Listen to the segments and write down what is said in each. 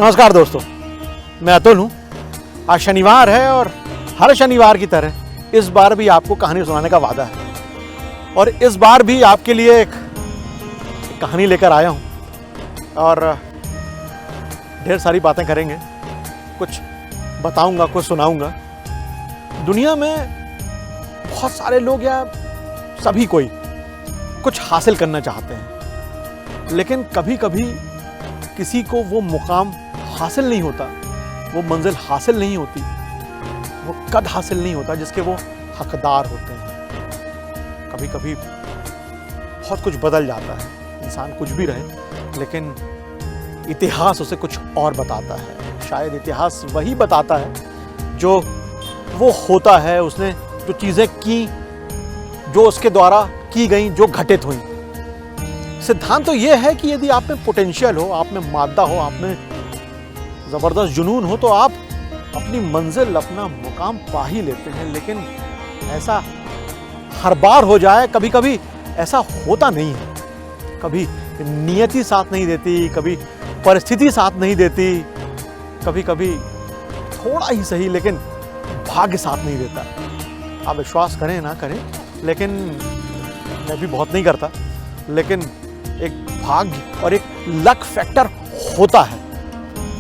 नमस्कार दोस्तों, मैं अतुल हूँ। आज शनिवार है और हर शनिवार की तरह इस बार भी आपको कहानी सुनाने का वादा है और इस बार भी आपके लिए एक कहानी लेकर आया हूँ और ढेर सारी बातें करेंगे, कुछ बताऊँगा, कुछ सुनाऊँगा। दुनिया में बहुत सारे लोग या सभी कोई कुछ हासिल करना चाहते हैं, लेकिन कभी कभी किसी को वो मुकाम हासिल नहीं होता, वो मंजिल हासिल नहीं होती, वो कद हासिल नहीं होता जिसके वो हकदार होते हैं। कभी कभी बहुत कुछ बदल जाता है, इंसान कुछ भी रहे लेकिन इतिहास उसे कुछ और बताता है। शायद इतिहास वही बताता है जो वो होता है, उसने जो चीज़ें की, जो उसके द्वारा की गई, जो घटित हुई। सिद्धांत तो ये है कि यदि आप में पोटेंशियल हो, आप में मादा हो, आप में ज़बरदस्त जुनून हो तो आप अपनी मंजिल, अपना मुकाम पा ही लेते हैं। लेकिन ऐसा हर बार हो जाए, कभी कभी ऐसा होता नहीं है। कभी नियति साथ नहीं देती, कभी परिस्थिति साथ नहीं देती, कभी कभी थोड़ा ही सही लेकिन भाग्य साथ नहीं देता। आप विश्वास करें ना करें, लेकिन मैं भी बहुत नहीं करता, लेकिन एक भाग्य और एक लक फैक्टर होता है।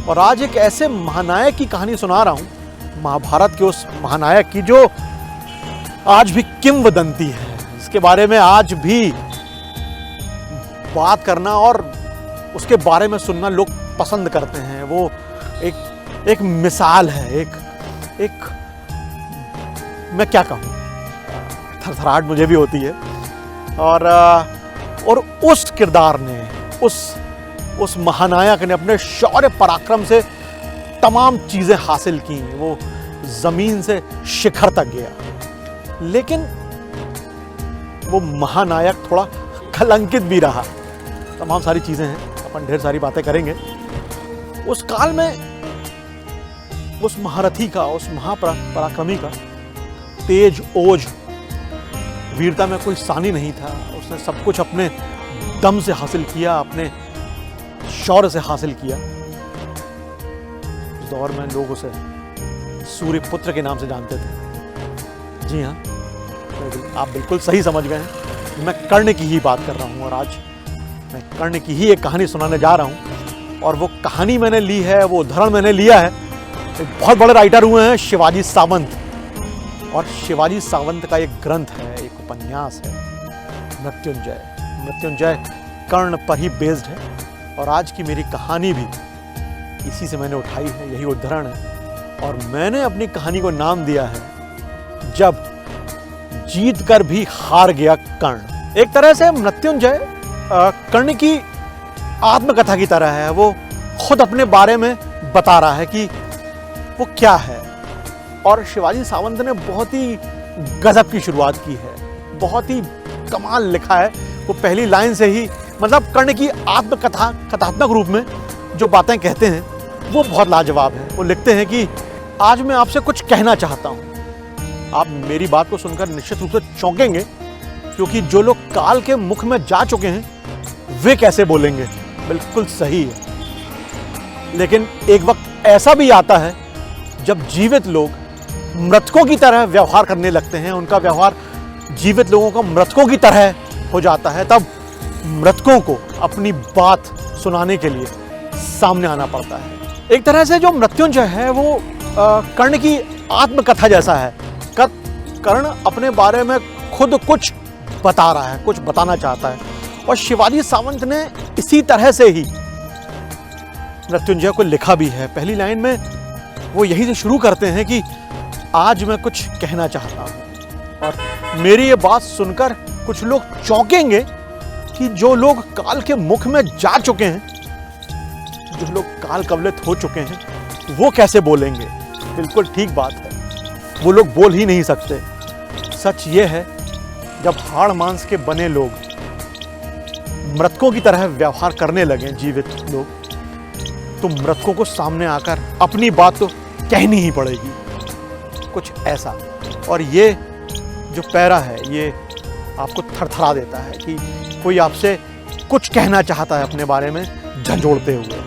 और आज एक ऐसे महानायक की कहानी सुना रहा हूं, महाभारत के उस महानायक की जो आज भी किंवदंती है, इसके बारे में आज भी बात करना और उसके बारे में सुनना लोग पसंद करते हैं। वो एक मिसाल है, एक मैं क्या कहूँ, थरथराहट मुझे भी होती है। और उस किरदार ने, उस महानायक ने अपने शौर्य पराक्रम से तमाम चीज़ें हासिल की। वो ज़मीन से शिखर तक गया, लेकिन वो महानायक थोड़ा कलंकित भी रहा। तमाम सारी चीज़ें हैं, अपन ढेर सारी बातें करेंगे। उस काल में उस महारथी का, उस महापराक्रमी का तेज, ओज, वीरता में कोई सानी नहीं था। उसने सब कुछ अपने दम से हासिल किया, अपने शौर्य से हासिल किया। उस दौर में लोग उसे सूर्यपुत्र के नाम से जानते थे। जी हाँ, आप बिल्कुल सही समझ गए हैं, मैं कर्ण की ही बात कर रहा हूँ। और आज मैं कर्ण की ही एक कहानी सुनाने जा रहा हूँ। और वो कहानी मैंने ली है, वो उदाहरण मैंने लिया है, एक बहुत बड़े राइटर हुए हैं शिवाजी सावंत। और शिवाजी सावंत का एक ग्रंथ है, एक उपन्यास है, मृत्युंजय कर्ण पर ही बेस्ड है। और आज की मेरी कहानी भी इसी से मैंने उठाई है, यही उदाहरण है। और मैंने अपनी कहानी को नाम दिया है जब जीत कर भी हार गया कर्ण। एक तरह से मृत्युंजय कर्ण की आत्मकथा की तरह है। वो खुद अपने बारे में बता रहा है कि वो क्या है। और शिवाजी सावंत ने बहुत ही गजब की शुरुआत की है, बहुत ही कमाल लिखा है। वो पहली लाइन से ही, मतलब कर्ण की आत्मकथा कथात्मक रूप में जो बातें कहते हैं वो बहुत लाजवाब है। वो लिखते हैं कि आज मैं आपसे कुछ कहना चाहता हूँ। आप मेरी बात को सुनकर निश्चित रूप से चौंकेंगे, क्योंकि जो लोग काल के मुख में जा चुके हैं वे कैसे बोलेंगे। बिल्कुल सही है। लेकिन एक वक्त ऐसा भी आता है जब जीवित लोग मृतकों की तरह व्यवहार करने लगते हैं, उनका व्यवहार जीवित लोगों का मृतकों की तरह हो जाता है। तब मृतकों को अपनी बात सुनाने के लिए सामने आना पड़ता है। एक तरह से जो मृत्युंजय है वो कर्ण की आत्मकथा जैसा है। कर्ण अपने बारे में खुद कुछ बता रहा है, कुछ बताना चाहता है। और शिवाजी सावंत ने इसी तरह से ही मृत्युंजय को लिखा भी है। पहली लाइन में वो यही से शुरू करते हैं कि आज मैं कुछ कहना चाहता हूँ। और मेरी ये बात सुनकर कुछ लोग चौंकेंगे कि जो लोग काल के मुख में जा चुके हैं, जो लोग काल कवलित हो चुके हैं, वो कैसे बोलेंगे। बिल्कुल ठीक बात है, वो लोग बोल ही नहीं सकते। सच ये है, जब हाड़ मांस के बने लोग मृतकों की तरह व्यवहार करने लगे, जीवित लोग, तो मृतकों को सामने आकर अपनी बात तो कहनी ही पड़ेगी। कुछ ऐसा। और ये जो पैरा है ये आपको थरथरा देता है कि कोई आपसे कुछ कहना चाहता है अपने बारे में झंझोड़ते हुए।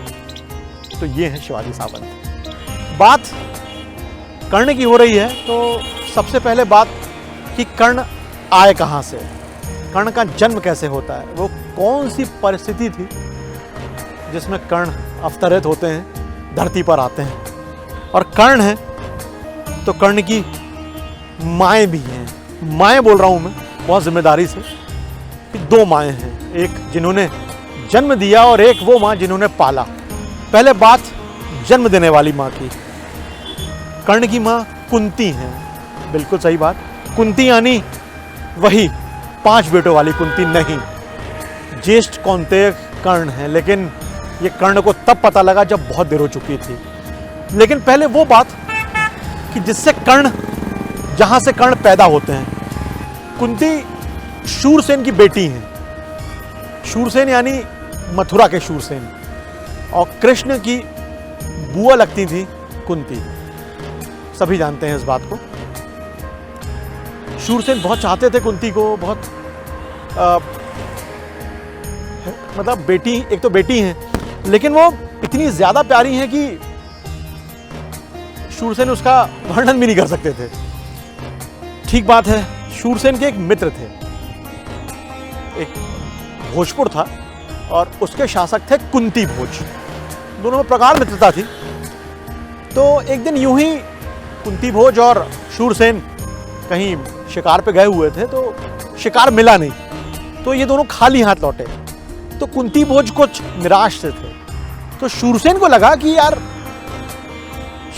तो ये हैं शिवाजी सावंत। बात कर्ण की हो रही है तो सबसे पहले बात कि कर्ण आए कहाँ से, कर्ण का जन्म कैसे होता है, वो कौन सी परिस्थिति थी जिसमें कर्ण अवतरित होते हैं, धरती पर आते हैं। और कर्ण है तो कर्ण की माएँ भी हैं। माएँ बोल रहा हूँ मैं बहुत जिम्मेदारी से कि दो माएँ हैं, एक जिन्होंने जन्म दिया और एक वो माँ जिन्होंने पाला। पहले बात जन्म देने वाली माँ की। कर्ण की माँ कुंती हैं, बिल्कुल सही बात। कुंती यानी वही 5 बेटों वाली कुंती नहीं, ज्येष्ठ कौंतेय कर्ण है। लेकिन ये कर्ण को तब पता लगा जब बहुत देर हो चुकी थी। लेकिन पहले वो बात कि जिससे कर्ण, जहां से कर्ण पैदा होते हैं। कुंती शूरसेन की बेटी हैं। शूरसेन यानी मथुरा के शूरसेन, और कृष्ण की बुआ लगती थी कुंती। सभी जानते हैं इस बात को। शूरसेन बहुत चाहते थे कुंती को, बहुत मतलब बेटी, एक तो बेटी हैं, लेकिन वो इतनी ज्यादा प्यारी हैं कि शूरसेन उसका वर्णन भी नहीं कर सकते थे। ठीक बात है, शूरसेन के एक मित्र थे, एक भोजपुर था और उसके शासक थे कुंती भोज। दोनों में प्रगाढ़ मित्रता थी। तो एक दिन यूं ही कुंती भोज और शूरसेन कहीं शिकार पे गए हुए थे, तो शिकार मिला नहीं, तो ये दोनों खाली हाथ लौटे। तो कुंती भोज कुछ निराश से थे, तो शूरसेन को लगा कि यार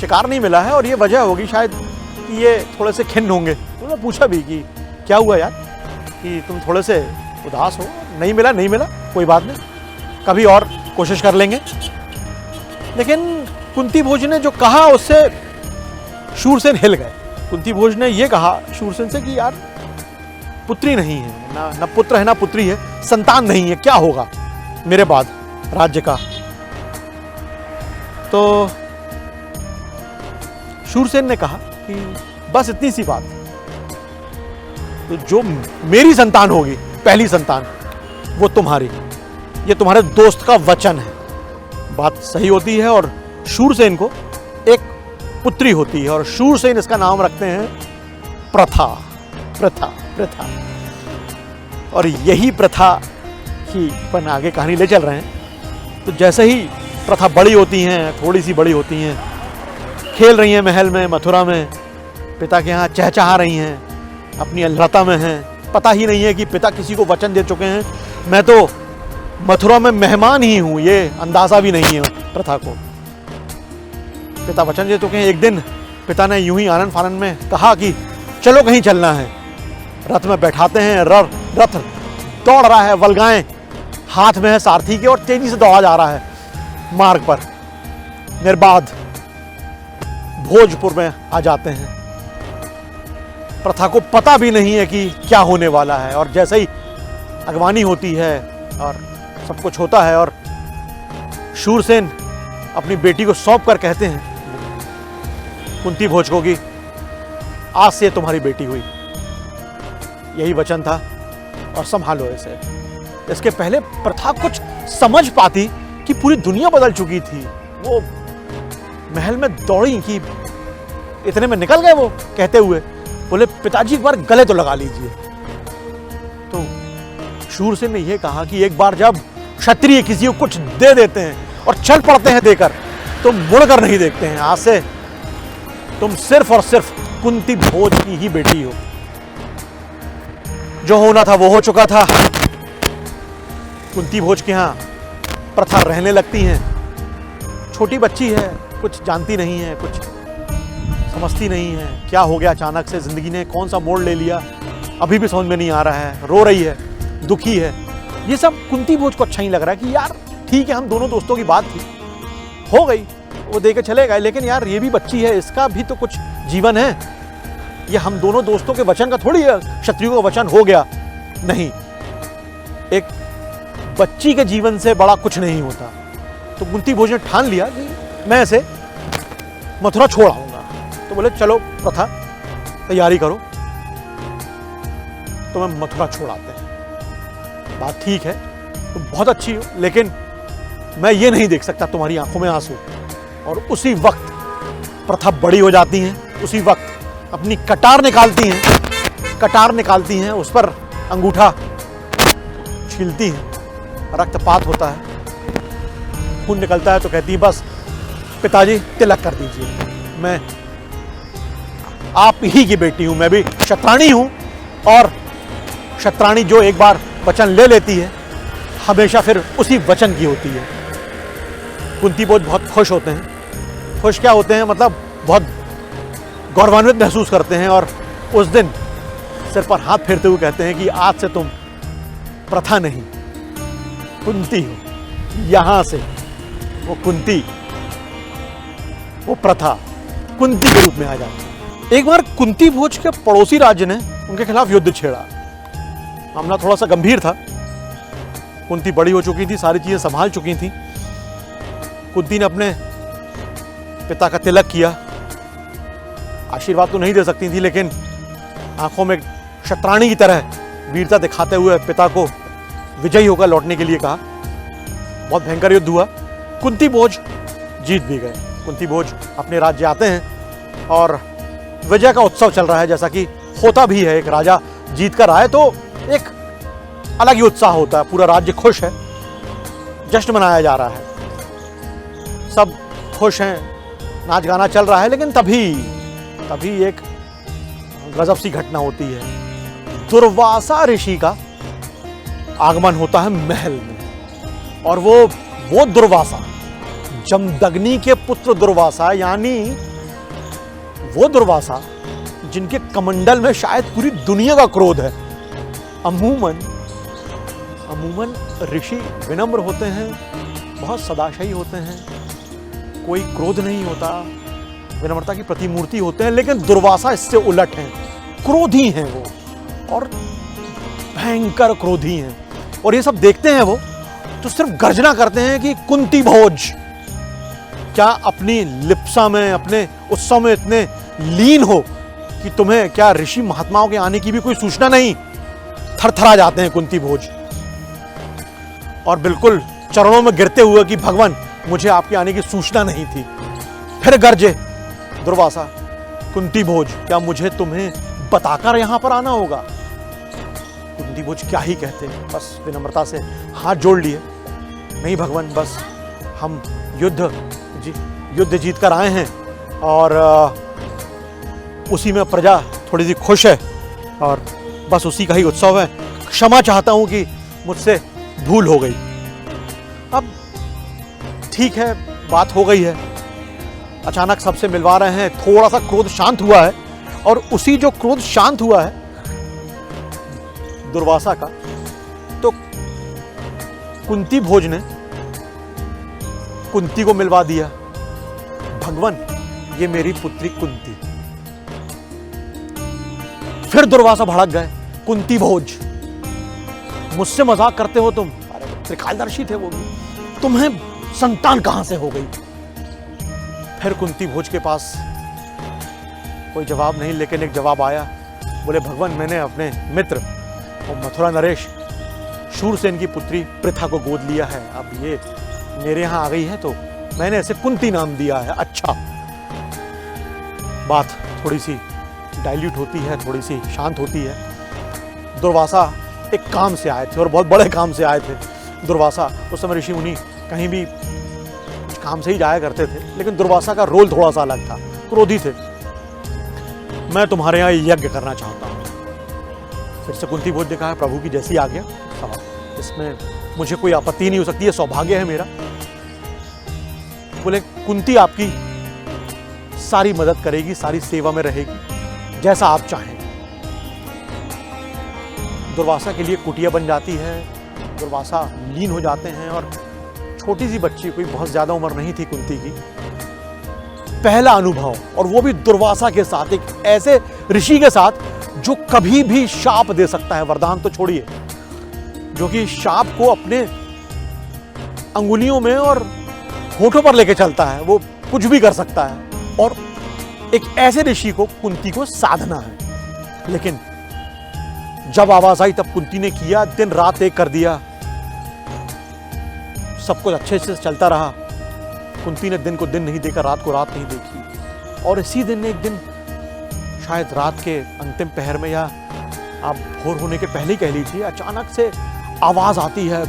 शिकार नहीं मिला है और ये वजह होगी शायद कि ये थोड़े से खिन्न होंगे। तो उन्होंने पूछा भी कि क्या हुआ यार, कि तुम थोड़े से उदास हो, नहीं मिला नहीं मिला, कोई बात नहीं, कभी और कोशिश कर लेंगे। लेकिन कुंती भोज ने जो कहा उससे शूरसेन हिल गए। कुंती भोज ने ये कहा शूरसेन से कि यार पुत्री नहीं है, ना पुत्र है ना पुत्री है, संतान नहीं है, क्या होगा मेरे बाद राज्य का। तो शूरसेन ने कहा कि बस इतनी सी बात, तो जो मेरी संतान होगी, पहली संतान, वो तुम्हारी, ये तुम्हारे दोस्त का वचन है। बात सही होती है और शूरसेन को एक पुत्री होती है और शूरसेन इसका नाम रखते हैं प्रथा। प्रथा प्रथा और यही प्रथा ही अपन आगे कहानी ले चल रहे हैं। तो जैसे ही प्रथा बड़ी होती हैं, थोड़ी सी बड़ी होती हैं, खेल रही हैं महल में, मथुरा में, पिता के यहाँ चहचहा रही हैं, अपनी अलरता में हैं, पता ही नहीं है कि पिता किसी को वचन दे चुके हैं। मैं तो मथुरा में मेहमान ही हूँ, ये अंदाजा भी नहीं है प्रथा को। पिता वचन दे चुके हैं। एक दिन पिता ने यूं ही आनंद फानंद में कहा कि चलो कहीं चलना है। रथ में बैठाते हैं, रथ दौड़ रहा है, वल्गाएं हाथ में है सारथी के और तेजी से दौड़ा जा रहा है मार्ग पर। निर्बाध भोजपुर में आ जाते हैं। प्रथा को पता भी नहीं है कि क्या होने वाला है और जैसे ही अगवानी होती है और सब कुछ होता है और शूरसेन अपनी बेटी को सौंप कर कहते हैं कुंती भोज को कि आज से तुम्हारी बेटी हुई, यही वचन था और संभालो इसे। इसके पहले प्रथा कुछ समझ पाती कि पूरी दुनिया बदल चुकी थी। वो महल में दौड़ी कि इतने में निकल गए वो कहते हुए, बोले पिताजी एक बार गले तो लगा लीजिए। तो शूरसेन ने यह कहा कि एक बार जब क्षत्रिय किसी को कुछ दे देते हैं और चल पड़ते हैं देकर, तो मुड़कर नहीं देखते हैं। आज से तुम सिर्फ और सिर्फ कुंती भोज की ही बेटी हो। जो होना था वो हो चुका था। कुंती भोज के यहाँ प्रथा रहने लगती हैं। छोटी बच्ची है, कुछ जानती नहीं है, कुछ समझती नहीं है, क्या हो गया अचानक से जिंदगी ने कौन सा मोड़ ले लिया, अभी भी समझ में नहीं आ रहा है। रो रही है, दुखी है। ये सब कुंती भोज को अच्छा नहीं लग रहा है कि यार ठीक है, हम दोनों दोस्तों की बात थी, हो गई, वो देके चले गए, लेकिन यार ये भी बच्ची है, इसका भी तो कुछ जीवन है। ये हम दोनों दोस्तों के वचन का थोड़ी है, क्षत्रियों का वचन हो गया, नहीं। एक बच्ची के जीवन से बड़ा कुछ नहीं होता। तो कुंती भोज ने ठान लिया कि मैं इसे मथुरा छोड़ आऊंगा। तो बोले चलो प्रथा तैयारी करो, तो मैं मथुरा छोड़ आते हैं। बात ठीक है, तो बहुत अच्छी हो, लेकिन मैं ये नहीं देख सकता तुम्हारी आंखों में आंसू। और उसी वक्त प्रथा बड़ी हो जाती है, उसी वक्त अपनी कटार निकालती हैं, उस पर अंगूठा छीलती हैं, रक्तपात होता है, खून निकलता है, तो कहती है बस पिताजी तिलक कर दीजिए, मैं आप ही की बेटी हूं, मैं भी क्षत्राणी हूं। और क्षत्राणी जो एक बार वचन ले लेती है हमेशा फिर उसी वचन की होती है। कुंती बोध बहुत खुश होते हैं। खुश क्या होते हैं, मतलब बहुत गौरवान्वित महसूस करते हैं, और उस दिन सिर पर हाथ फेरते हुए कहते हैं कि आज से तुम प्रथा नहीं कुंती हो। यहां से वो कुंती, वो प्रथा कुंती के रूप में आ जाती है। एक बार कुंती भोज के पड़ोसी राज्य ने उनके खिलाफ युद्ध छेड़ा। मामला थोड़ा सा गंभीर था। कुंती बड़ी हो चुकी थी, सारी चीजें संभाल चुकी थी। कुंती ने अपने पिता का तिलक किया। आशीर्वाद तो नहीं दे सकती थी, लेकिन आंखों में क्षत्राणी की तरह वीरता दिखाते हुए पिता को विजयी होकर लौटने के लिए कहा। बहुत भयंकर युद्ध हुआ। कुंती भोज जीत भी गए। कुंती भोज अपने राज्य आते हैं और विजय का उत्सव चल रहा है, जैसा कि होता भी है। एक राजा जीत कर आए तो एक अलग ही उत्साह होता है, पूरा राज्य खुश है, जश्न मनाया जा रहा है, सब खुश हैं, नाच गाना चल रहा है। लेकिन तभी एक गजब सी घटना होती है। दुर्वासा ऋषि का आगमन होता है महल में, और वो दुर्वासा, जमदग्नि के पुत्र दुर्वासा, यानी वो दुर्वासा जिनके कमंडल में शायद पूरी दुनिया का क्रोध है। अमूमन ऋषि विनम्र होते हैं, बहुत सदाशयी होते हैं, कोई क्रोध नहीं होता, विनम्रता की प्रतिमूर्ति होते हैं। लेकिन दुर्वासा इससे उलट हैं, क्रोधी हैं वो, और भयंकर क्रोधी हैं। और ये सब देखते हैं वो तो सिर्फ गर्जना करते हैं कि कुंती भोज, क्या अपनी लिप्सा में, अपने उत्सव में इतने लीन हो कि तुम्हें क्या ऋषि महात्माओं के आने की भी कोई सूचना नहीं। थरथरा जाते हैं कुंती भोज, और बिल्कुल चरणों में गिरते हुए कि भगवान मुझे आपके आने की सूचना नहीं थी। फिर गर्जे दुर्वासा, कुंती भोज, क्या मुझे तुम्हें बताकर यहां पर आना होगा? कुंती भोज क्या ही कहते, बस विनम्रता से हाथ जोड़ लिए, नहीं भगवान, बस हम युद्ध जीत कर आए हैं, और उसी में प्रजा थोड़ी सी खुश है, और बस उसी का ही उत्सव है। क्षमा चाहता हूं कि मुझसे भूल हो गई। अब ठीक है, बात हो गई है, अचानक सबसे मिलवा रहे हैं, थोड़ा सा क्रोध शांत हुआ है। और उसी जो क्रोध शांत हुआ है दुर्वासा का, तो कुंती भोज ने कुंती को मिलवा दिया। भगवान, ये मेरी पुत्री कुंती। फिर दुर्वासा भड़क गए, कुंती भोज, मुझसे मजाक करते हो तुम? अरे त्रिकालदर्शी थे वो भी, तुम्हें संतान कहां से हो गई? फिर कुंती भोज के पास कोई जवाब नहीं, लेकिन एक जवाब आया। बोले भगवान, मैंने अपने मित्र और मथुरा नरेश शूरसेन की पुत्री पृथा को गोद लिया है। अब ये मेरे यहां आ गई है तो मैंने इसे कुंती नाम दिया है। अच्छा, बात थोड़ी सी डाइल्यूट होती है, थोड़ी सी शांत होती है। दुर्वासा एक काम से आए थे, और बहुत बड़े काम से आए थे। दुर्वासा उस समय ऋषि मुनि कहीं भी कुछ काम से ही जाया करते थे, लेकिन दुर्वासा का रोल थोड़ा सा अलग था, क्रोधी थे। मैं तुम्हारे यहाँ यज्ञ करना चाहता हूँ। फिर से कुंती भोज ने कहा, प्रभु की जैसी आज्ञा, इसमें मुझे कोई आपत्ति नहीं हो सकती, है सौभाग्य है मेरा। बोले कुंती आपकी सारी मदद करेगी, सारी सेवा में रहेगी, जैसा आप चाहें। दुर्वासा के लिए कुटिया बन जाती है, दुर्वासा लीन हो जाते हैं, और छोटी सी बच्ची, कोई बहुत ज्यादा उम्र नहीं थी कुंती की, पहला अनुभव, और वो भी दुर्वासा के साथ, एक ऐसे ऋषि के साथ जो कभी भी शाप दे सकता है, वरदान तो छोड़िए, जो कि शाप को अपने अंगुलियों में और होठों पर लेके चलता है, वो कुछ भी कर सकता है। और एक ऐसे ऋषि को कुंती को साधना है। लेकिन जब आवाज आई तब कुंती ने किया, दिन रात एक कर दिया, सब कुछ अच्छे से चलता रहा। कुंती ने दिन को दिन नहीं देखा, रात को रात नहीं देखी। और इसी दिन एक दिन, शायद रात के अंतिम पहर में या आप भोर होने के पहले ही कह लीजिए, अचानक से आवाज आती है,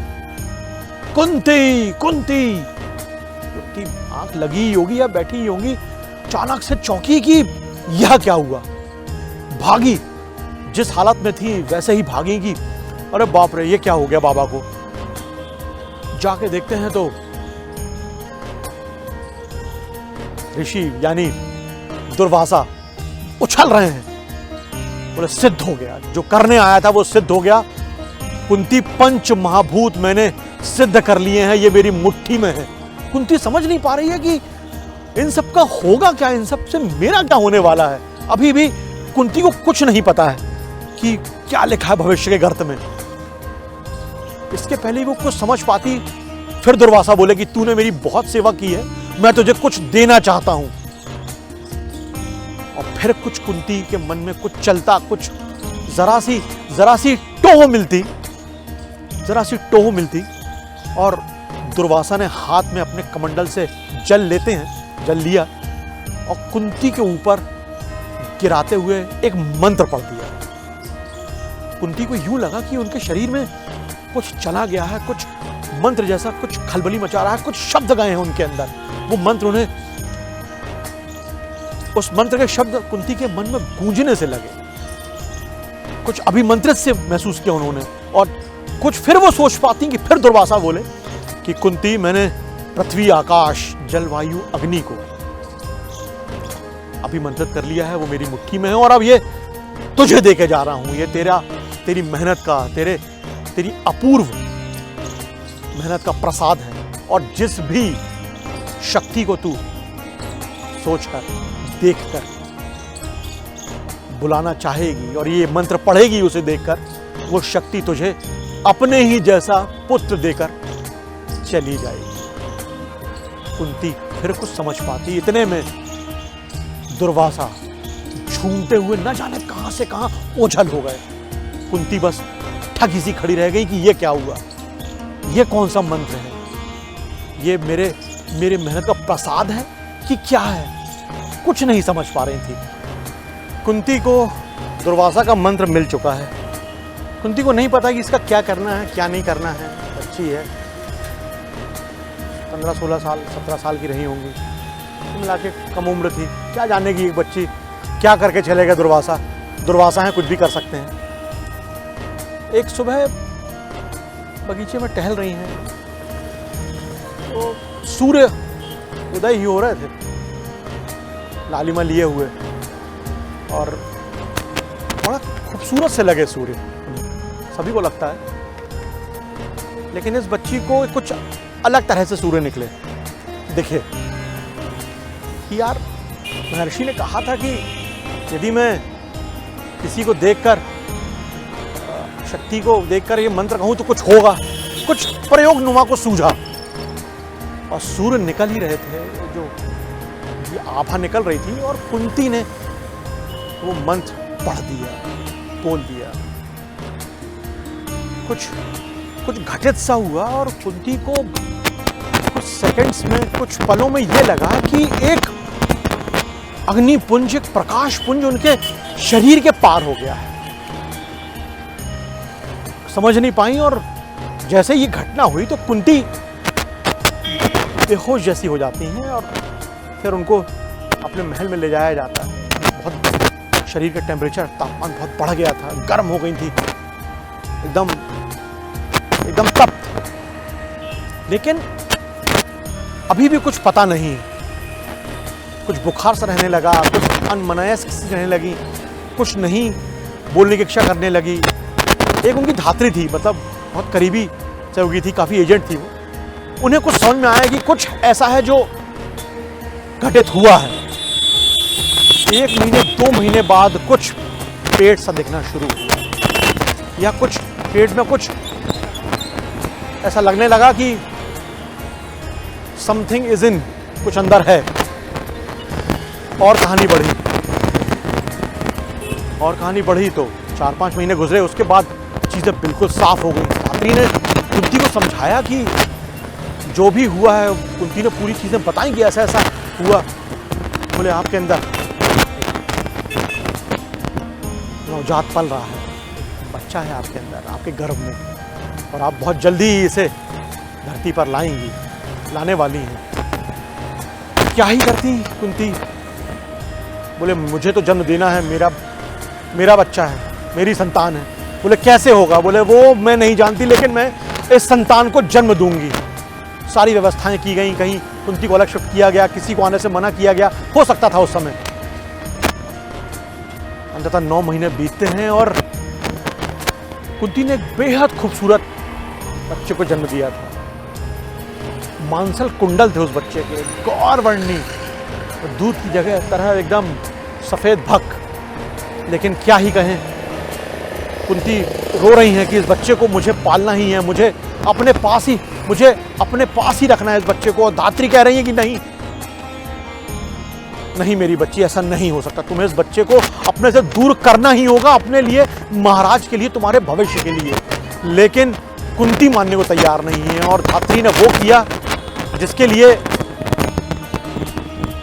कुंती कुंती। कुंती आंख लगी होगी या बैठी होगी, अचानक से चौंकी कि यह क्या हुआ। भागी, जिस हालत में थी वैसे ही भागी कि अरे बाप रे, ये क्या हो गया बाबा को। जाके देखते हैं तो ऋषि यानी दुर्वासा उछल रहे हैं। बोले सिद्ध हो गया, जो करने आया था वो सिद्ध हो गया। कुंती, पंच महाभूत मैंने सिद्ध कर लिए हैं, ये मेरी मुट्ठी में है। कुंती समझ नहीं पा रही है कि इन सब का होगा क्या, इन सब से मेरा क्या होने वाला है। अभी भी कुंती को कुछ नहीं पता है कि क्या लिखा है भविष्य के गर्त में। इसके पहले वो कुछ समझ पाती, फिर दुर्वासा बोले कि तूने मेरी बहुत सेवा की है, मैं तुझे कुछ देना चाहता हूं। और फिर कुछ कुंती के मन में कुछ चलता, कुछ जरा सी टोह मिलती और दुर्वासा ने हाथ में अपने कमंडल से जल लिया और कुंती के ऊपर गिराते हुए एक मंत्र पढ़ दिया। कुंती को यूं लगा कि उनके शरीर में कुछ चला गया है, कुछ मंत्र जैसा कुछ खलबली मचा रहा है, कुछ शब्द गए हैं उनके अंदर। वो मंत्र उस मंत्र के शब्द कुंती के मन में गूंजने से लगे, कुछ अभिमंत्रित से महसूस किया उन्होंने। और कुछ फिर वो सोच पाती कि फिर दुर्वासा बोले कि कुंती, मैंने पृथ्वी, आकाश, जलवायु, अग्नि को अभिमंत्रित कर लिया है, वो मेरी मुट्ठी में है और अब ये तुझे देके जा रहा हूं। ये तेरी मेहनत का, तेरी अपूर्व मेहनत का प्रसाद है। और जिस भी शक्ति को तू सोचकर, देखकर बुलाना चाहेगी और ये मंत्र पढ़ेगी उसे देखकर, वो शक्ति तुझे अपने ही जैसा पुत्र देकर चली जाएगी। कुंती फिर कुछ समझ पाती, इतने में दुर्वासा झूमते हुए न जाने कहां से कहां ओझल हो गए। कुंती बस ठगी सी खड़ी रह गई कि ये क्या हुआ, ये कौन सा मंत्र है, ये मेरे मेहनत का प्रसाद है कि क्या है। कुछ नहीं समझ पा रही थी। कुंती को दुर्वासा का मंत्र मिल चुका है। कुंती को नहीं पता कि इसका क्या करना है, क्या नहीं करना है। बच्ची है, 15-16 साल, 17 साल की रही होंगी, मिला के कम उम्र थी। क्या जानेगी एक बच्ची क्या करके चलेगा। दुर्वासा है, कुछ भी कर सकते हैं। एक सुबह बगीचे में टहल रही हैं तो सूर्य उदय ही हो रहे थे, लालिमा लिए हुए, और बड़ा खूबसूरत से लगे सूर्य, सभी को लगता है। लेकिन इस बच्ची को कुछ अलग तरह से सूर्य दिखे कि यार, महर्षि ने कहा था कि यदि मैं किसी को देखकर, शक्ति को देखकर ये मंत्र कहूं तो कुछ होगा। कुछ प्रयोग नुमा को सूझा और सूर्य निकल ही रहे थे, जो ये आभा निकल रही थी और कुंती ने वो मंत्र पढ़ दिया, बोल दिया। कुछ घटित सा हुआ और कुंती को कुछ सेकंड्स में, कुछ पलों में ये लगा कि एक अग्निपुंज, एक प्रकाश पुंज उनके शरीर के पार हो गया है। समझ नहीं पाई और जैसे ये घटना हुई तो कुंती बेहोश जैसी हो जाती हैं और फिर उनको अपने महल में ले जाया जाता है। बहुत शरीर का टेम्परेचर, तापमान बहुत बढ़ गया था, गर्म हो गई थी, एकदम तप्त। लेकिन अभी भी कुछ पता नहीं, कुछ बुखार सा रहने लगा, कुछ अनमनायस रहने लगी, कुछ नहीं बोलने की इच्छा करने लगी। एक उनकी धात्री थी, मतलब बहुत करीबी सहयोगी थी, काफ़ी एजेंट थी वो। उन्हें कुछ समझ में आया कि कुछ ऐसा है जो घटित हुआ है। 1 महीने 2 महीने बाद कुछ पेट सा दिखना शुरू हुआ, या कुछ पेट में कुछ ऐसा लगने लगा कि समथिंग इज इन, कुछ अंदर है। और कहानी बढ़ी तो 4-5 महीने गुजरे, उसके बाद चीज़ें बिल्कुल साफ हो गई। धात्री ने कुंती को समझाया कि जो भी हुआ है कुंती ने पूरी चीज़ें बताई कि ऐसा ऐसा हुआ। बोले आपके अंदर नवजात पल रहा है, बच्चा है आपके अंदर, आपके गर्भ में, और आप बहुत जल्दी ही इसे धरती पर लाएंगी, लाने वाली हैं। क्या ही करती कुंती? बोले मुझे तो जन्म देना है, मेरा बच्चा है, मेरी संतान है। बोले कैसे होगा? बोले वो मैं नहीं जानती, लेकिन मैं इस संतान को जन्म दूंगी। सारी व्यवस्थाएं की गई, कहीं कुंती को अलग शिफ्ट किया गया, किसी को आने से मना किया गया, हो सकता था उस समय। अंततः 9 महीने बीतते हैं और कुंती ने एक बेहद खूबसूरत बच्चे को जन्म दिया था। मांसल कुंडल थे उस बच्चे के, गौरवर्णी, दूध की जगह तरह एकदम सफेद भक। लेकिन क्या ही कहें, कुंती रो रही हैं कि इस बच्चे को मुझे पालना ही है, मुझे अपने पास ही रखना है इस बच्चे को। धात्री कह रही है कि नहीं नहीं मेरी बच्ची, ऐसा नहीं हो सकता, तुम्हें इस बच्चे को अपने से दूर करना ही होगा, अपने लिए, महाराज के लिए, तुम्हारे भविष्य के लिए। लेकिन कुंती मानने को तैयार नहीं है, और धात्री ने वो किया जिसके लिए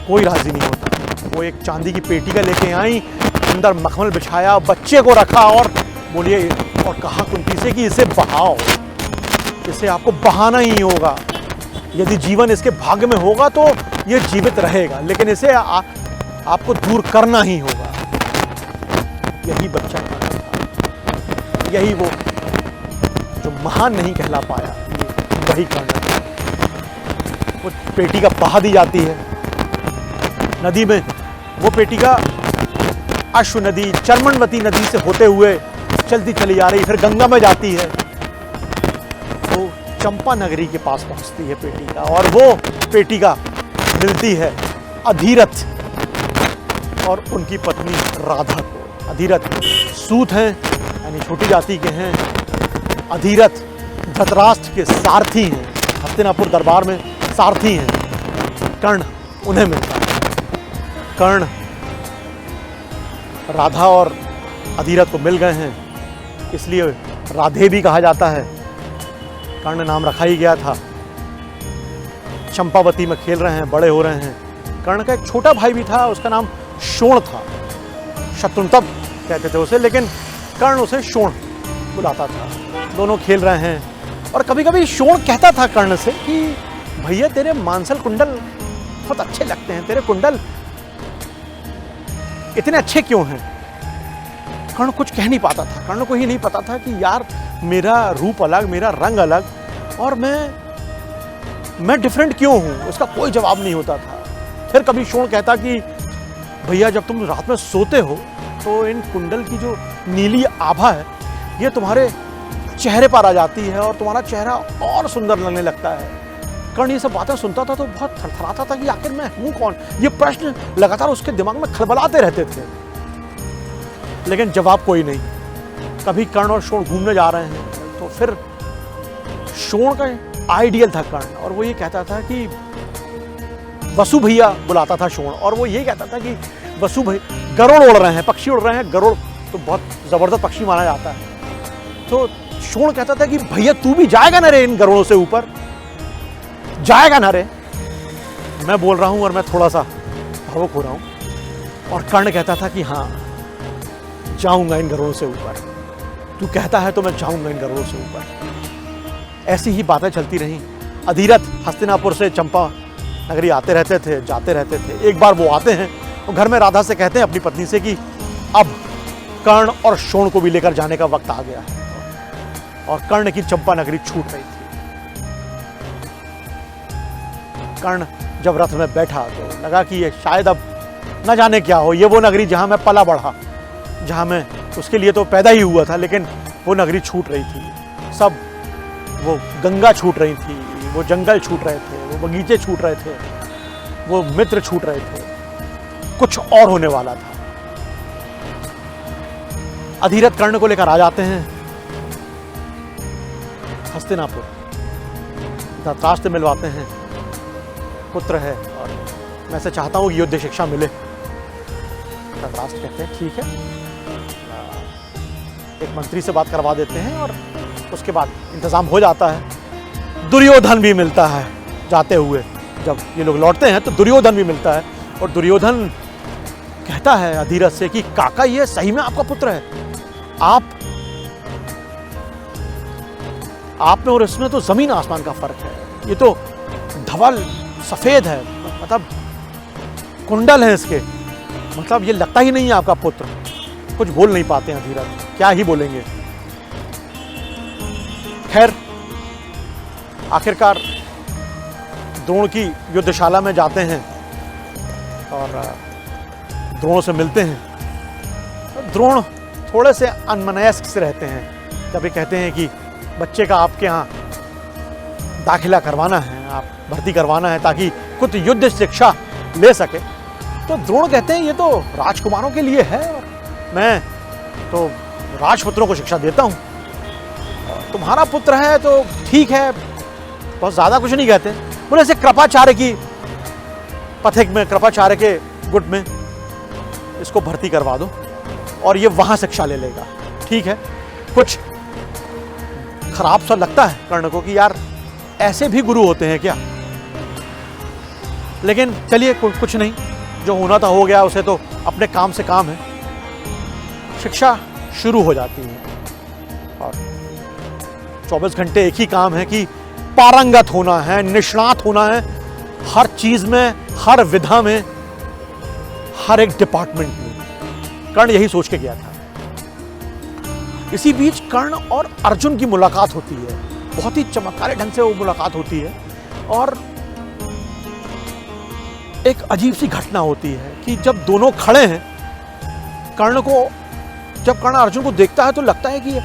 कोई राजी नहीं होता। वो एक चांदी की पेटी का लेके आई, अंदर मखमल बिछाया, बच्चे को रखा और बोलिए, और कहा कुंती से कि इसे बहाओ, इसे आपको बहाना ही होगा। यदि जीवन इसके भाग्य में होगा तो ये जीवित रहेगा, लेकिन इसे आपको दूर करना ही होगा। यही बच्चा था, यही वो जो महान नहीं कहला पाया, वही करना है। वो पेटिका बहा दी जाती है नदी में। वो पेटिका अश्व नदी, चर्मणवती नदी से होते हुए चलती चली जा रही, फिर गंगा में जाती है, तो चंपा नगरी के पास पहुंचती है पेटिका, और वो पेटिका मिलती है अधिरथ और उनकी पत्नी राधा को। अधिरथ सूत हैं, यानी छोटी जाति के हैं। अधिरथ धृतराष्ट्र के सारथी हैं, हस्तिनापुर दरबार में सारथी हैं। कर्ण उन्हें मिलता है। कर्ण राधा और अधिरथ को मिल गए हैं, इसलिए राधे भी कहा जाता है। कर्ण नाम रखा ही गया था। चंपावती में खेल रहे हैं, बड़े हो रहे हैं। कर्ण का एक छोटा भाई भी था, उसका नाम शोण था। शत्रुंतब कहते थे उसे, लेकिन कर्ण उसे शोण बुलाता था। दोनों खेल रहे हैं, और कभी कभी शोण कहता था कर्ण से कि भैया तेरे मांसल कुंडल बहुत अच्छे लगते हैं, तेरे कुंडल इतने अच्छे क्यों हैं? कर्ण कुछ कह नहीं पाता था। कर्ण को ही नहीं पता था कि यार मेरा रूप अलग, मेरा रंग अलग, और मैं डिफरेंट क्यों हूं? उसका कोई जवाब नहीं होता था। फिर कभी शोण कहता कि भैया जब तुम रात में सोते हो तो इन कुंडल की जो नीली आभा है ये तुम्हारे चेहरे पर आ जाती है, और तुम्हारा चेहरा और सुंदर लगने लगता है। कर्ण ये सब बातें सुनता था तो बहुत थरथराता था कि आखिर मैं हूं कौन? ये प्रश्न लगातार उसके दिमाग में खलबलाते रहते थे, लेकिन जवाब कोई नहीं। कभी कर्ण और शोण घूमने जा रहे हैं, तो फिर शोण का आइडियल था कर्ण, और वो ये कहता था कि वसु भैया बुलाता था शोण, और वो ये कहता था कि वसु भैया, गरुड़ उड़ रहे हैं, पक्षी उड़ रहे हैं। गरुड़ तो बहुत जबरदस्त पक्षी माना जाता है। तो शोण कहता था कि भैया तू भी जाएगा ना रे इन गरुड़ों से ऊपर, जाएगा ना रे? मैं बोल रहा हूं और मैं थोड़ा सा भावुक हो रहा हूं। और कर्ण कहता था कि हाँ जाऊंगा इन गरुड़ों से ऊपर, तू कहता है तो मैं जाऊंगा इन गरुड़ों से ऊपर। ऐसी ही बातें चलती रहीं। अधिरथ हस्तिनापुर से चंपा नगरी आते रहते थे, जाते रहते थे। एक बार वो आते हैं और घर में राधा से कहते हैं अपनी पत्नी से कि अब कर्ण और शोण को भी लेकर जाने का वक्त आ गया है, और कर्ण की चंपा नगरी छूट रही थी। कर्ण जब रथ में बैठा तो लगा कि ये शायद अब न जाने क्या हो, ये वो नगरी जहां मैं पला बढ़ा, जहां मैं उसके लिए तो पैदा ही हुआ था, लेकिन वो नगरी छूट रही थी। सब वो गंगा छूट रही थी, वो जंगल छूट रहे थे, वो बगीचे छूट रहे थे, वो मित्र छूट रहे थे, कुछ और होने वाला था। अधिरथ कर्ण को लेकर आ जाते हैं हस्तिनापुर, धृतराष्ट्र मिलवाते हैं, पुत्र है और मैं से चाहता हूं कि युद्ध शिक्षा मिले। धृतराष्ट्र कहते हैं ठीक है, एक मंत्री से बात करवा देते हैं और उसके बाद इंतजाम हो जाता है। दुर्योधन भी मिलता है। जाते हुए जब ये लोग लौटते हैं तो दुर्योधन भी मिलता है, और दुर्योधन कहता है अधीरथ से कि काका ये सही में आपका पुत्र है, आप में और इसमें तो जमीन आसमान का फर्क है, ये तो धवल सफेद है, मतलब कुंडल है इसके, मतलब ये लगता ही नहीं है आपका पुत्र। कुछ बोल नहीं पाते हैं अधीरथ, क्या ही बोलेंगे। खैर आखिरकार द्रोण की युद्धशाला में जाते हैं और द्रोण से मिलते हैं। द्रोण थोड़े से अनमनस्क से रहते हैं, जब ये कहते हैं कि बच्चे का आपके यहाँ दाखिला करवाना है, आप भर्ती करवाना है ताकि कुछ युद्ध शिक्षा ले सके, तो द्रोण कहते हैं ये तो राजकुमारों के लिए है, और मैं तो राजपुत्रों को शिक्षा देता हूँ, तुम्हारा पुत्र है तो ठीक है, बहुत ज़्यादा कुछ नहीं कहते। बोले ऐसे कृपाचार्य की पथिक में, कृपाचार्य के गुट में इसको भर्ती करवा दो और ये वहाँ शिक्षा ले लेगा। ठीक है, कुछ खराब सा लगता है कर्ण को कि यार ऐसे भी गुरु होते हैं क्या, लेकिन चलिए कुछ नहीं, जो होना था हो गया, उसे तो अपने काम से काम है। शिक्षा शुरू हो जाती है और 24 घंटे एक ही काम है कि पारंगत होना है, निष्णात होना है हर चीज में, हर विधा में, हर एक डिपार्टमेंट में। कर्ण यही सोच के गया था। इसी बीच कर्ण और अर्जुन की मुलाकात होती है, बहुत ही चमत्कारी ढंग से वो मुलाकात होती है, और एक अजीब सी घटना होती है कि जब दोनों खड़े हैं, जब कर्ण अर्जुन को देखता है तो लगता है कि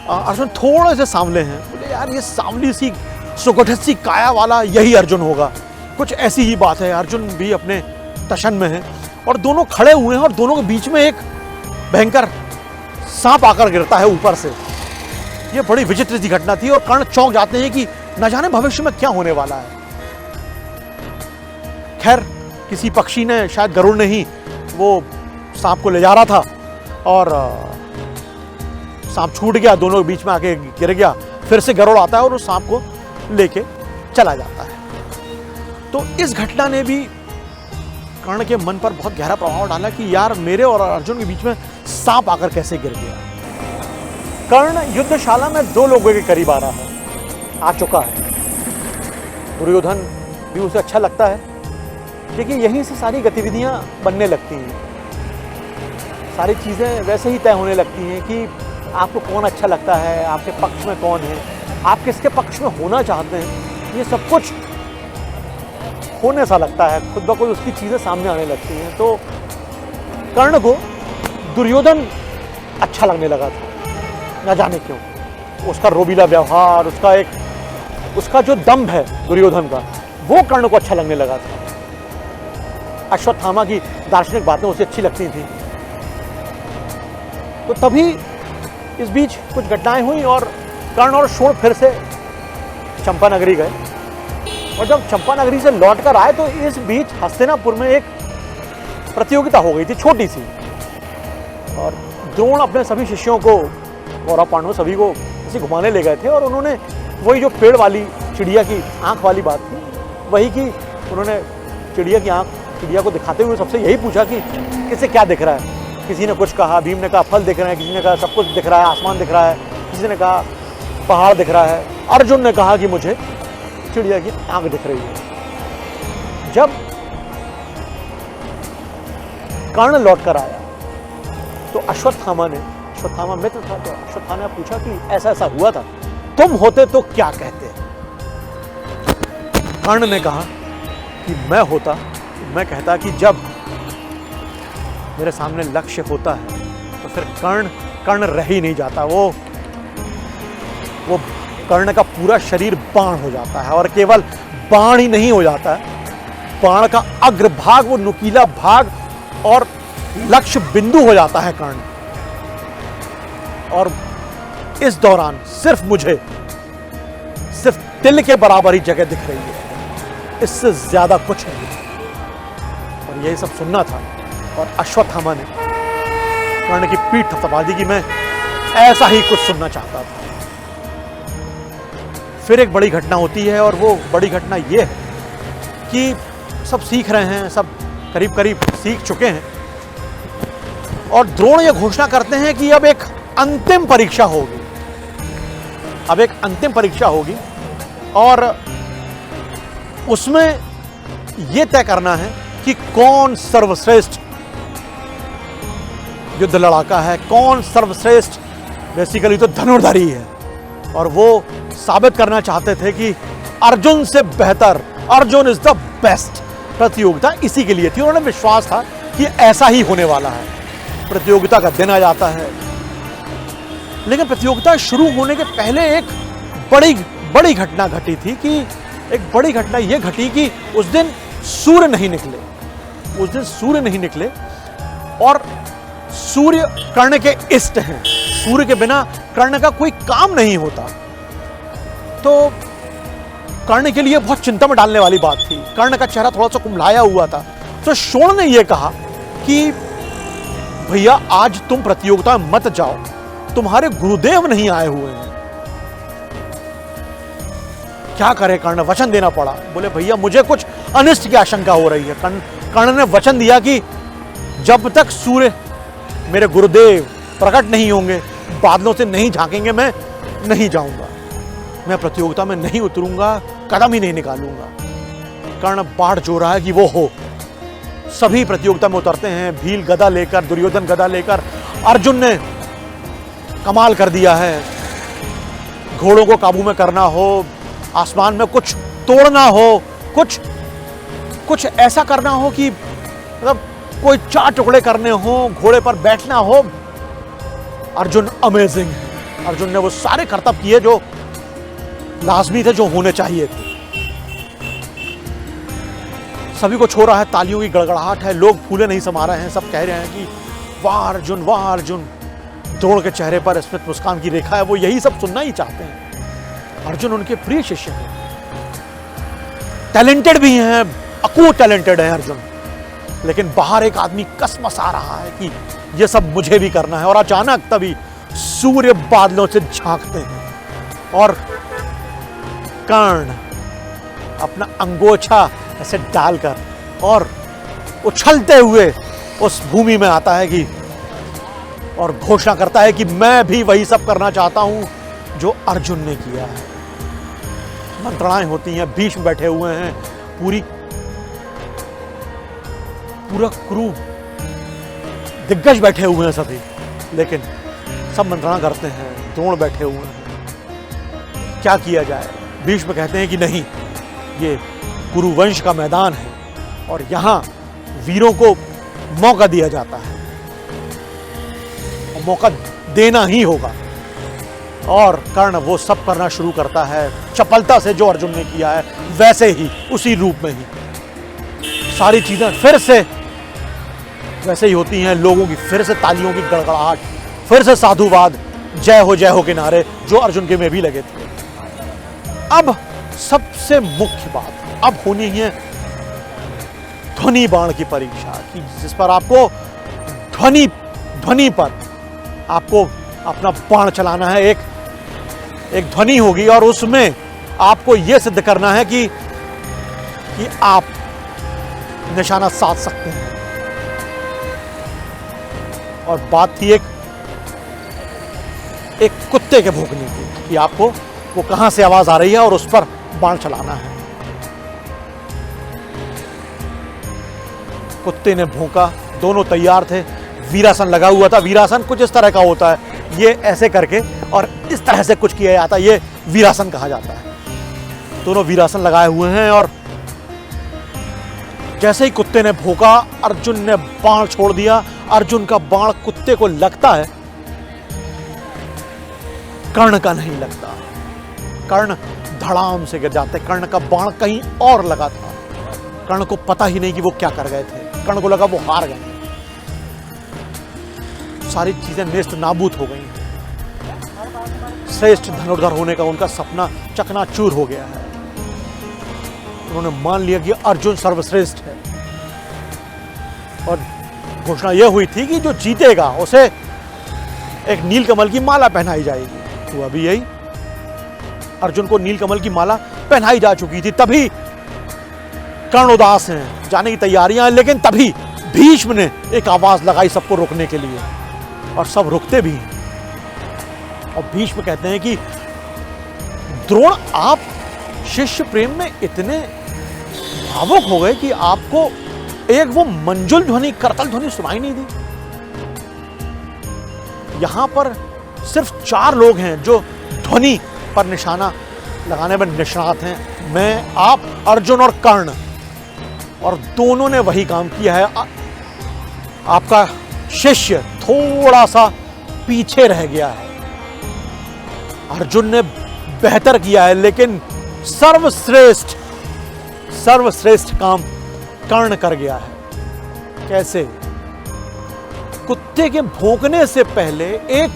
अर्जुन थोड़े से सांवले हैं। बोले यार ये सांवली सी सुगठित सी काया वाला यही अर्जुन होगा, कुछ ऐसी ही बात है। अर्जुन भी अपने टशन में है और दोनों खड़े हुए हैं और दोनों के बीच में एक भयंकर सांप आकर गिरता है ऊपर से। ये बड़ी विचित्र सी घटना थी और कर्ण चौंक जाते हैं कि न जाने भविष्य में क्या होने वाला है। खैर किसी पक्षी ने, शायद गरुड़ ने ही, वो सांप को ले जा रहा था और सांप छूट गया, दोनों के बीच में आके गिर गया। फिर से गरुड़ आता है और उस सांप को लेके चला जाता है। तो इस घटना ने भी कर्ण के मन पर बहुत गहरा प्रभाव डाला कि यार मेरे और अर्जुन के बीच में सांप आकर कैसे गिर गया। कर्ण युद्धशाला में 2 लोगों के करीब आ चुका है। दुर्योधन भी उसे अच्छा लगता है, देखिए यहीं से सारी गतिविधियां बनने लगती हैं, सारी चीजें वैसे ही तय होने लगती हैं कि आपको कौन अच्छा लगता है, आपके पक्ष में कौन है, आप किसके पक्ष में होना चाहते हैं, ये सब कुछ होने सा लगता है, खुद ब खुद उसकी चीज़ें सामने आने लगती हैं। तो कर्ण को दुर्योधन अच्छा लगने लगा था, न जाने क्यों। उसका रोबीला व्यवहार, उसका जो दम्भ है दुर्योधन का, वो कर्ण को अच्छा लगने लगा था। अश्वत्थामा की दार्शनिक बातें उसे अच्छी लगती थी। तो तभी इस बीच कुछ घटनाएं हुई और कर्ण और शोण फिर से चंपानगरी गए, और जब चंपानगरी से लौटकर आए तो इस बीच हस्तिनापुर में एक प्रतियोगिता हो गई थी, छोटी सी, और द्रोण अपने सभी शिष्यों को, कौरव पांडव सभी को इसे घुमाने ले गए थे, और उन्होंने वही जो पेड़ वाली चिड़िया की आंख वाली बात थी, वही की उन्होंने चिड़िया को दिखाते हुए सबसे यही पूछा कि किसे क्या दिख रहा है। किसी ने कुछ कहा, भीम ने कहा फल दिख रहे हैं, किसी ने कहा सब कुछ दिख रहा है, आसमान दिख रहा है, किसी ने कहा पहाड़ दिख रहा है, अर्जुन ने कहा कि मुझे चिड़िया की आंख दिख रही है। जब कर्ण लौट कर आया तो अश्वत्थामा मित्र था, तो अश्वत्थामा ने पूछा कि ऐसा ऐसा हुआ था, तुम होते तो क्या कहते। कर्ण ने कहा कि मैं कहता कि जब मेरे सामने लक्ष्य होता है तो फिर कर्ण रह ही नहीं जाता, वो कर्ण का पूरा शरीर बाण हो जाता है, और केवल बाण ही नहीं हो जाता है, बाण का अग्रभाग, वो नुकीला भाग और लक्ष्य बिंदु हो जाता है कर्ण। और इस दौरान मुझे सिर्फ तिल के बराबर ही जगह दिख रही है, इससे ज्यादा कुछ नहीं। और यही सब सुनना था, और अश्वत्थामा ने कर्ण की पीठ थपथपा दी कि मैं ऐसा ही कुछ सुनना चाहता था। फिर एक बड़ी घटना होती है, और वो बड़ी घटना ये है कि सब सीख रहे हैं, सब करीब करीब सीख चुके हैं, और द्रोण ये घोषणा करते हैं कि अब एक अंतिम परीक्षा होगी, अब एक अंतिम परीक्षा होगी, और उसमें यह तय करना है कि कौन सर्वश्रेष्ठ युद्ध लड़ाका है, कौन सर्वश्रेष्ठ बेसिकली तो धनुर्धारी है। और वो साबित करना चाहते थे कि अर्जुन से बेहतर, अर्जुन इज द बेस्ट। प्रतियोगिता इसी के लिए थी, उन्होंने विश्वास था कि ऐसा ही होने वाला है। प्रतियोगिता का दिन आ जाता है, लेकिन प्रतियोगिता शुरू होने के पहले एक बड़ी घटना घटी थी कि एक बड़ी घटना यह घटी कि उस दिन सूर्य नहीं निकले, उस दिन सूर्य नहीं निकले, और सूर्य कर्ण के इष्ट हैं, सूर्य के बिना कर्ण का कोई काम नहीं होता। तो कर्ण के लिए बहुत चिंता में डालने वाली बात थी। कर्ण का चेहरा थोड़ा सा कुम्हलाया हुआ था। तो शोण ने यह कहा कि भैया आज तुम प्रतियोगिता में मत जाओ, तुम्हारे गुरुदेव नहीं आए हुए हैं। क्या करे कर्ण, वचन देना पड़ा। बोले भैया मुझे कुछ अनिष्ट की आशंका हो रही है। कर्ण ने वचन दिया कि जब तक सूर्य मेरे गुरुदेव प्रकट नहीं होंगे, बादलों से नहीं झांकेंगे, मैं नहीं जाऊंगा, मैं प्रतियोगिता में नहीं उतरूंगा, कदम ही नहीं निकालूंगा। कर्ण बाढ़ जो रहा है कि वो हो। सभी प्रतियोगिता में उतरते हैं, भील गदा लेकर, दुर्योधन गदा लेकर। अर्जुन ने कमाल कर दिया है, घोड़ों को काबू में करना हो, आसमान में कुछ तोड़ना हो, कुछ ऐसा करना हो कि मतलब कोई 4 टुकड़े करने हो, घोड़े पर बैठना हो। अर्जुन अमेजिंग है। अर्जुन ने वो सारे करतब किए जो लाजमी थे, जो होने चाहिए थे। सभी को छो रहा है, तालियों की गड़गड़ाहट है, लोग फूले नहीं समा रहे हैं, सब कह रहे हैं कि वाह अर्जुन, वाह अर्जुन। द्रोण के चेहरे पर स्मित मुस्कान की रेखा है, वो यही सब सुनना ही चाहते हैं। अर्जुन उनके प्रिय शिष्य हैं, टैलेंटेड भी हैं, अकूत टैलेंटेड है अर्जुन। लेकिन बाहर एक आदमी कसमसा रहा है कि यह सब मुझे भी करना है। और अचानक तभी सूर्य बादलों से झांकते हैं और कर्ण अपना अंगोछा ऐसे डालकर और उछलते हुए उस भूमि में आता है कि और घोषणा करता है कि मैं भी वही सब करना चाहता हूं जो अर्जुन ने किया है। मंत्रणाएं होती हैं, भीष्म बैठे हुए हैं, पूरा क्रू दिग्गज बैठे हुए हैं सभी, लेकिन सब मंत्रणा करते हैं। द्रोण बैठे हुए हैं, क्या किया जाए। भीष्म कहते हैं कि नहीं, ये कुरुवंश का मैदान है और यहां वीरों को मौका दिया जाता है और मौका देना ही होगा। और कर्ण वो सब करना शुरू करता है चपलता से, जो अर्जुन ने किया है वैसे ही, उसी रूप में ही सारी चीजें फिर से वैसे ही होती हैं। लोगों की फिर से तालियों की गड़गड़ाहट, फिर से साधुवाद, जय हो के नारे जो अर्जुन के में भी लगे थे। अब सबसे मुख्य बात अब होनी है ध्वनि बाण की परीक्षा की, जिस पर आपको ध्वनि पर आपको अपना बाण चलाना है। एक ध्वनि होगी और उसमें आपको यह सिद्ध करना है कि आप निशाना साध सकते हैं। और बात थी एक कुत्ते के भौंकने की कि आपको वो कहां से आवाज आ रही है और उस पर बाण चलाना है। कुत्ते ने भौंका, दोनों तैयार थे, वीरासन लगा हुआ था। वीरासन कुछ इस तरह का होता है, ये ऐसे करके और इस तरह से कुछ किया जाता है, ये वीरासन कहा जाता है। दोनों वीरासन लगाए हुए हैं और जैसे ही कुत्ते ने भौंका, अर्जुन ने बाण छोड़ दिया। अर्जुन का बाण कुत्ते को लगता है, कर्ण का नहीं लगता। कर्ण धड़ाम से गिर जाते। कर्ण का बाण कहीं और लगा था। कर्ण को पता ही नहीं कि वो क्या कर गए थे। कर्ण को लगा वो हार गए, सारी चीजें नेस्त नाबूद हो गई। श्रेष्ठ धनुर्धर होने का उनका सपना चकनाचूर हो गया है। उन्होंने मान लिया कि अर्जुन सर्वश्रेष्ठ है और घोषणा यह हुई थी कि जो जीतेगा उसे एक नीलकमल की माला पहनाई जाएगी। तो अभी यही अर्जुन को नीलकमल की माला पहनाई जा चुकी थी। तभी कर्ण उदास हैं, जाने की तैयारियां हैं, लेकिन तभी भीष्म ने एक आवाज लगाई सबको रोकने के लिए, और सब रुकते भी हैं। और भीष्म कहते हैं कि द्रोण, आप शिष्य प्रेम में इतने भावुक हो गए कि आपको एक वो मंजुल ध्वनि, करतल ध्वनि सुनाई नहीं दी। यहां पर सिर्फ 4 लोग हैं जो ध्वनि पर निशाना लगाने में निष्णात हैं, मैं, आप, अर्जुन और कर्ण, और दोनों ने वही काम किया है। आपका शिष्य थोड़ा सा पीछे रह गया है, अर्जुन ने बेहतर किया है, लेकिन सर्वश्रेष्ठ काम कर्ण कर गया है। कैसे? कुत्ते के भौंकने से पहले एक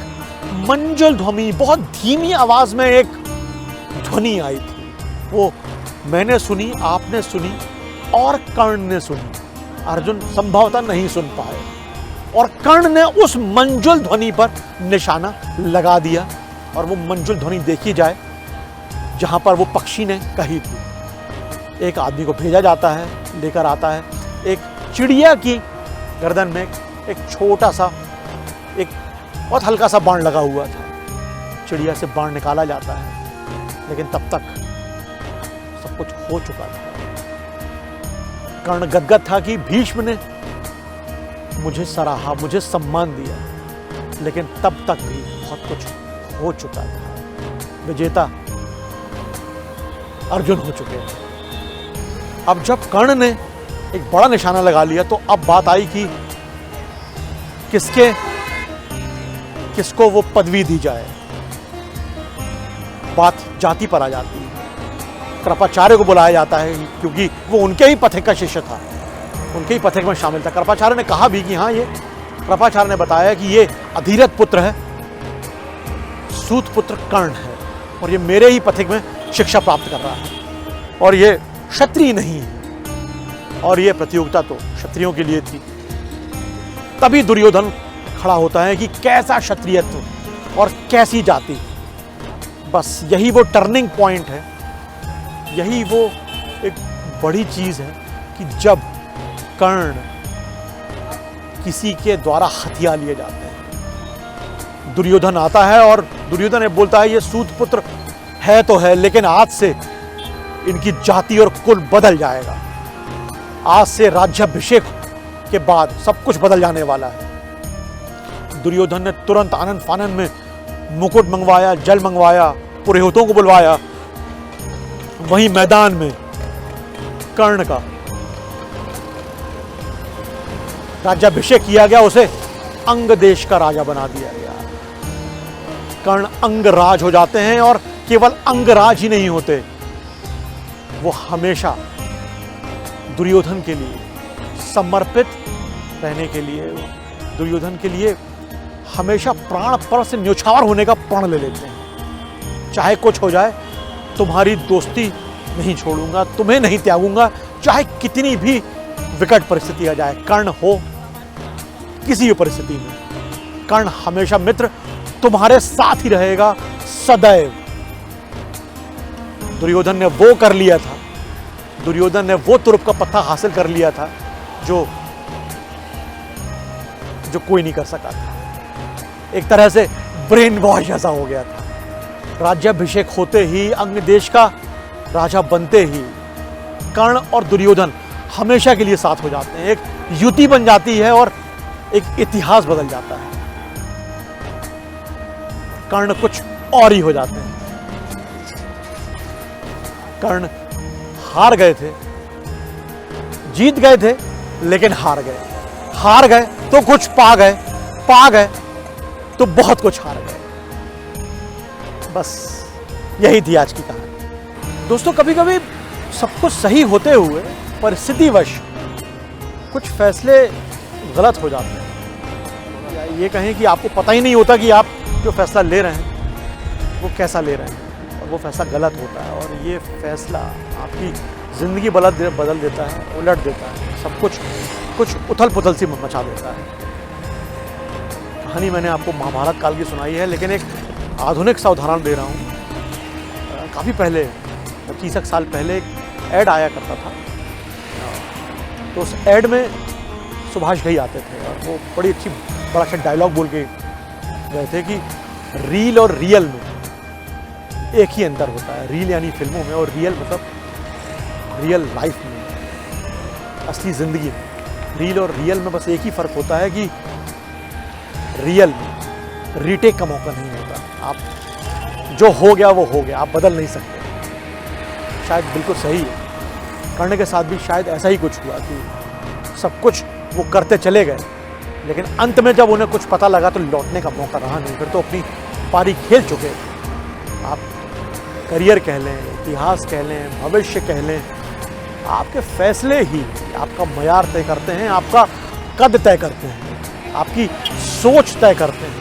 मंजुल ध्वनि, बहुत धीमी आवाज में एक ध्वनि आई थी, वो मैंने सुनी, आपने सुनी और कर्ण ने सुनी। अर्जुन संभवतः नहीं सुन पाए, और कर्ण ने उस मंजुल ध्वनि पर निशाना लगा दिया। और वो मंजुल ध्वनि देखी जाए जहां पर वो पक्षी ने कही थी। एक आदमी को भेजा जाता है, लेकर आता है एक चिड़िया की गर्दन में एक छोटा सा, एक बहुत हल्का सा बाण लगा हुआ था। चिड़िया से बाण निकाला जाता है, लेकिन तब तक सब कुछ हो चुका था। कर्ण गदगद था कि भीष्म ने मुझे सराहा, मुझे सम्मान दिया, लेकिन तब तक भी बहुत कुछ हो चुका था। विजेता अर्जुन हो चुके थे। अब जब कर्ण ने एक बड़ा निशाना लगा लिया, तो अब बात आई कि किसको वो पदवी दी जाए। बात जाति पर आ जाती है। कृपाचार्य को बुलाया जाता है, क्योंकि वो उनके ही पथिक का शिष्य था, उनके ही पथिक में शामिल था। कृपाचार्य ने कहा भी कि हाँ, ये कृपाचार्य ने बताया कि ये अधीरथ पुत्र है, सूत पुत्र कर्ण है, और ये मेरे ही पथिक में शिक्षा प्राप्त कर रहा है, और ये क्षत्रिय नहीं है, और ये प्रतियोगिता तो क्षत्रियों के लिए थी। तभी दुर्योधन खड़ा होता है कि कैसा क्षत्रियत्व और कैसी जाति। बस यही वो टर्निंग पॉइंट है, यही वो एक बड़ी चीज है कि जब कर्ण किसी के द्वारा हथिया लिए जाते हैं। दुर्योधन आता है और दुर्योधन ने बोलता है, ये सूत पुत्र है तो है, लेकिन आज से इनकी जाति और कुल बदल जाएगा। आज से राज्याभिषेक के बाद सब कुछ बदल जाने वाला है। दुर्योधन ने तुरंत आनंद फानन में मुकुट मंगवाया, जल मंगवाया, पुरोहितों को बुलवाया। वहीं मैदान में कर्ण का राज्याभिषेक किया गया, उसे अंग देश का राजा बना दिया गया। कर्ण अंगराज हो जाते हैं, और केवल अंगराज ही नहीं होते, वो हमेशा दुर्योधन के लिए समर्पित रहने के लिए, दुर्योधन के लिए हमेशा प्राण पर से न्यौछावर होने का प्रण ले लेते हैं। चाहे कुछ हो जाए, तुम्हारी दोस्ती नहीं छोड़ूंगा, तुम्हें नहीं त्यागूंगा, चाहे कितनी भी विकट परिस्थिति आ जाए। कर्ण हो किसी भी परिस्थिति में, कर्ण हमेशा मित्र, तुम्हारे साथ ही रहेगा सदैव। दुर्योधन ने वो कर लिया था, दुर्योधन ने वो तुरुप का पत्ता हासिल कर लिया था जो कोई नहीं कर सका था। एक तरह से ब्रेन वॉश ऐसा हो गया था। राज्याभिषेक होते ही, अंग देश का राजा बनते ही, कर्ण और दुर्योधन हमेशा के लिए साथ हो जाते हैं। एक युति बन जाती है और एक इतिहास बदल जाता है। कर्ण कुछ और ही हो जाते हैं। कर्ण हार गए थे, जीत गए थे, लेकिन हार गए। हार गए तो कुछ पा गए तो बहुत कुछ हार गए। बस यही थी आज की कहानी। दोस्तों, कभी कभी सब कुछ सही होते हुए परिस्थितिवश कुछ फैसले गलत हो जाते हैं, या ये कहें कि आपको पता ही नहीं होता कि आप जो फैसला ले रहे हैं वो कैसा ले रहे हैं, और वो फैसला गलत होता है, और ये फैसला आपकी ज़िंदगी बदल देता है, उलट देता है, सब कुछ उथल पुथल सी मचा देता है। कहानी मैंने आपको महाभारत काल की सुनाई है, लेकिन एक आधुनिक सा उदाहरण दे रहा हूँ। काफ़ी पहले, 25 साल पहले एक ऐड आया करता था तो उस एड में सुभाष घई आते थे और वो बड़ा अच्छा डायलॉग बोल के गए थे कि रील और रियल में एक ही अंतर होता है। रील यानी फिल्मों में, और रियल मतलब रियल लाइफ में, असली ज़िंदगी में। रील और रियल में बस एक ही फ़र्क होता है कि रियल में रीटेक का मौका नहीं होता। आप जो हो गया वो हो गया, आप बदल नहीं सकते। शायद बिल्कुल सही है। करने के साथ भी शायद ऐसा ही कुछ हुआ कि सब कुछ वो करते चले गए, लेकिन अंत में जब उन्हें कुछ पता लगा तो लौटने का मौका रहा नहीं। फिर तो अपनी पारी खेल चुके। आप करियर कह लें, इतिहास कह लें, भविष्य कह लें, आपके फैसले ही आपका मयार तय करते हैं, आपका कद तय करते हैं, आपकी सोच तय करते हैं,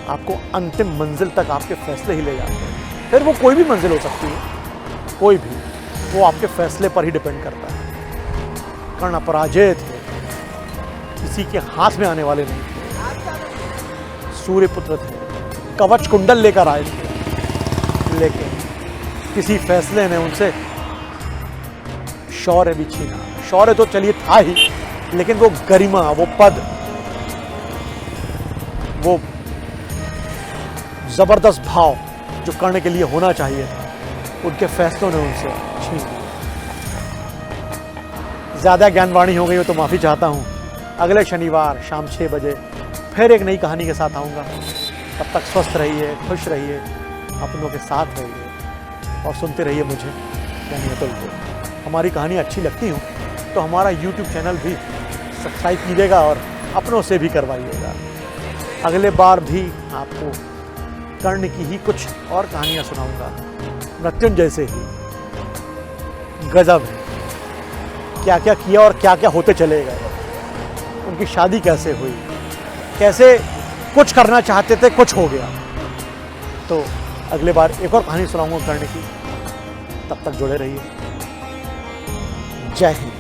आपको अंतिम मंजिल तक आपके फैसले ही ले जाते हैं। फिर वो कोई भी मंजिल हो सकती है, कोई भी, वो आपके फैसले पर ही डिपेंड करता है। कर्ण अपराजय थे, किसी के हाथ में आने वाले नहीं थे। सूर्यपुत्र थे, कवच कुंडल लेकर आए थे, लेकिन किसी फैसले ने उनसे शौर्य भी छीना। शौर्य तो चलिए था ही, लेकिन वो गरिमा, वो पद, वो जबरदस्त भाव जो करने के लिए होना चाहिए था, उनके फैसलों ने उनसे छीन लिया। ज़्यादा ज्ञानवाणी हो गई हो तो माफ़ी चाहता हूँ। अगले शनिवार शाम 6 बजे फिर एक नई कहानी के साथ आऊँगा। तब तक स्वस्थ रहिए, खुश रहिए, अपनों के साथ रहिए और सुनते रहिए मुझे, यानी अतुल को। हमारी कहानी अच्छी लगती हो तो हमारा YouTube चैनल भी सब्सक्राइब कीजिएगा और अपनों से भी करवाइएगा। अगले बार भी आपको कर्ण की ही कुछ और कहानियाँ सुनाऊंगा। मृत्युंजय से ही गजब है, क्या क्या किया और क्या क्या होते चले गए। उनकी शादी कैसे हुई, कैसे कुछ करना चाहते थे, कुछ हो गया। तो अगले बार एक और कहानी सुनाऊंगा कर्ण की। तब तक जुड़े रहिए। जय हिंद।